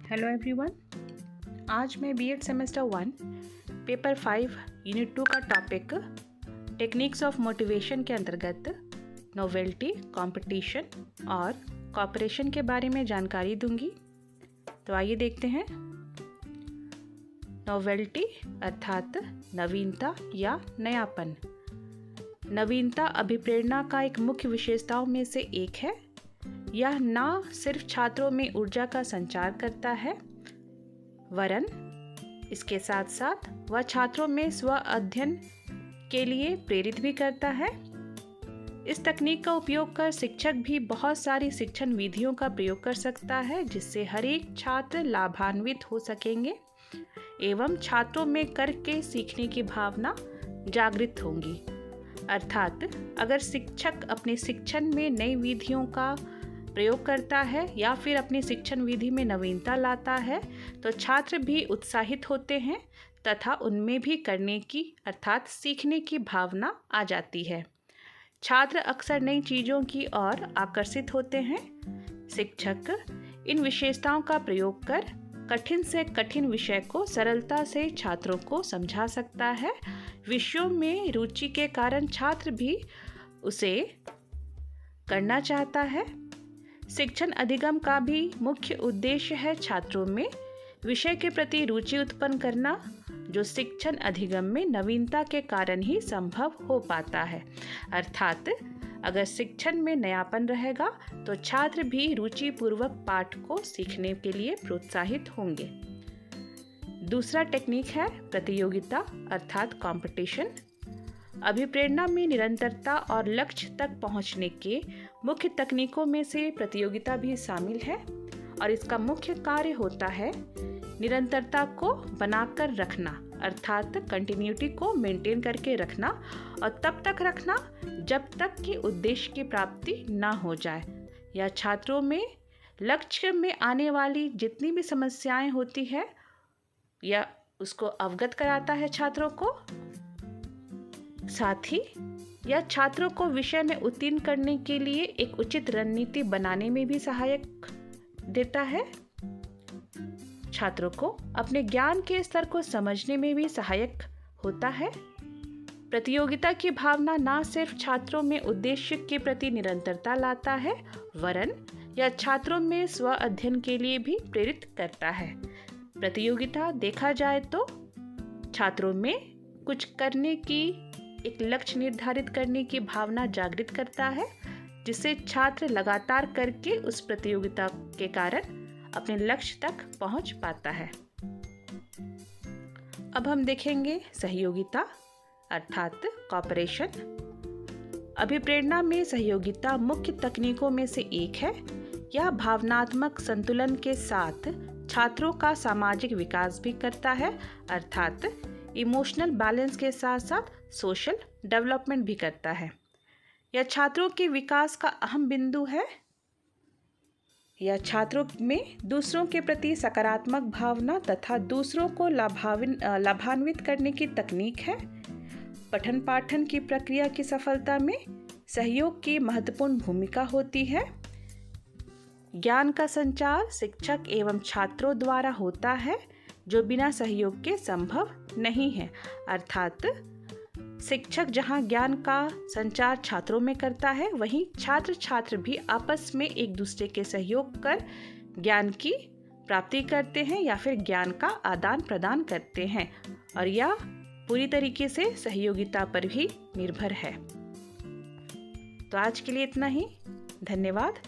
Hello everyone. आज मैं BEd semester 1 paper 5 unit 2 का टॉपिक टेक्निक्स ऑफ मोटिवेशन के अंतर्गत नोवेल्टी, कंपटीशन और कॉपरेशन के बारे में जानकारी दूंगी। तो आइए देखते हैं। नोवेल्टी अर्थात नवीनता या नयापन। नवीनता अभिप्रेरणा का एक मुख्य विशेषताओं में से एक है। यह न सिर्फ छात्रों में ऊर्जा का संचार करता है, वरन इसके साथ साथ वह छात्रों में स्व अध्ययन के लिए प्रेरित भी करता है। इस तकनीक का उपयोग कर शिक्षक भी बहुत सारी शिक्षण विधियों का प्रयोग कर सकता है, जिससे हर एक छात्र लाभान्वित हो सकेंगे एवं छात्रों में करके सीखने की भावना जागृत होंगी। अर्थात अगर शिक्षक अपने शिक्षण में नई विधियों का प्रयोग करता है या फिर अपनी शिक्षण विधि में नवीनता लाता है तो छात्र भी उत्साहित होते हैं तथा उनमें भी करने की अर्थात सीखने की भावना आ जाती है। छात्र अक्सर नई चीज़ों की ओर आकर्षित होते हैं। शिक्षक इन विशेषताओं का प्रयोग कर कठिन से कठिन विषय को सरलता से छात्रों को समझा सकता है। विषयों में रुचि के कारण छात्र भी उसे करना चाहता है। शिक्षण अधिगम का भी मुख्य उद्देश्य है छात्रों में विषय के प्रति रुचि उत्पन्न करना, जो शिक्षण अधिगम में नवीनता के कारण ही संभव हो पाता है। अर्थात अगर शिक्षण में नयापन रहेगा तो छात्र भी रुचिपूर्वक पाठ को सीखने के लिए प्रोत्साहित होंगे। दूसरा टेक्निक है प्रतियोगिता अर्थात कंपटीशन। अभिप्रेरणा में निरंतरता और लक्ष्य तक पहुंचने के मुख्य तकनीकों में से प्रतियोगिता भी शामिल है और इसका मुख्य कार्य होता है निरंतरता को बनाकर रखना अर्थात कंटिन्यूटी को मेंटेन करके रखना और तब तक रखना जब तक कि उद्देश्य की प्राप्ति ना हो जाए। यह छात्रों में लक्ष्य में आने वाली जितनी भी समस्याएं होती है या उसको अवगत कराता है छात्रों को। साथ ही यह छात्रों को विषय में उत्तीर्ण करने के लिए एक उचित रणनीति बनाने में भी सहायक देता है। छात्रों को अपने ज्ञान के स्तर को समझने में भी सहायक होता है। प्रतियोगिता की भावना न सिर्फ छात्रों में उद्देश्य के प्रति निरंतरता लाता है, वरन यह छात्रों में स्व अध्ययन के लिए भी प्रेरित करता है। प्रतियोगिता देखा जाए तो छात्रों में कुछ करने की एक लक्ष्य निर्धारित करने की भावना जागृत करता है, जिससे छात्र लगातार करके उस प्रतियोगिता के कारण अपने लक्ष्य तक पहुंच पाता है। अब हम देखेंगे सहयोगिता अर्थात कॉपरेशन। अभिप्रेरणा में सहयोगिता मुख्य तकनीकों में से एक है। यह भावनात्मक संतुलन के साथ छात्रों का सामाजिक विकास भी करता है अर्थात इमोशनल बैलेंस के साथ साथ सोशल डेवलपमेंट भी करता है। यह छात्रों के विकास का अहम बिंदु है। यह छात्रों में दूसरों के प्रति सकारात्मक भावना तथा दूसरों को लाभान्वित करने की तकनीक है। पठन पाठन की प्रक्रिया की सफलता में सहयोग की महत्वपूर्ण भूमिका होती है। ज्ञान का संचार शिक्षक एवं छात्रों द्वारा होता है, जो बिना सहयोग के संभव नहीं है। अर्थात शिक्षक जहां ज्ञान का संचार छात्रों में करता है, वहीं छात्र भी आपस में एक दूसरे के सहयोग कर ज्ञान की प्राप्ति करते हैं या फिर ज्ञान का आदान प्रदान करते हैं, और यह पूरी तरीके से सहयोगिता पर भी निर्भर है। तो आज के लिए इतना ही। धन्यवाद।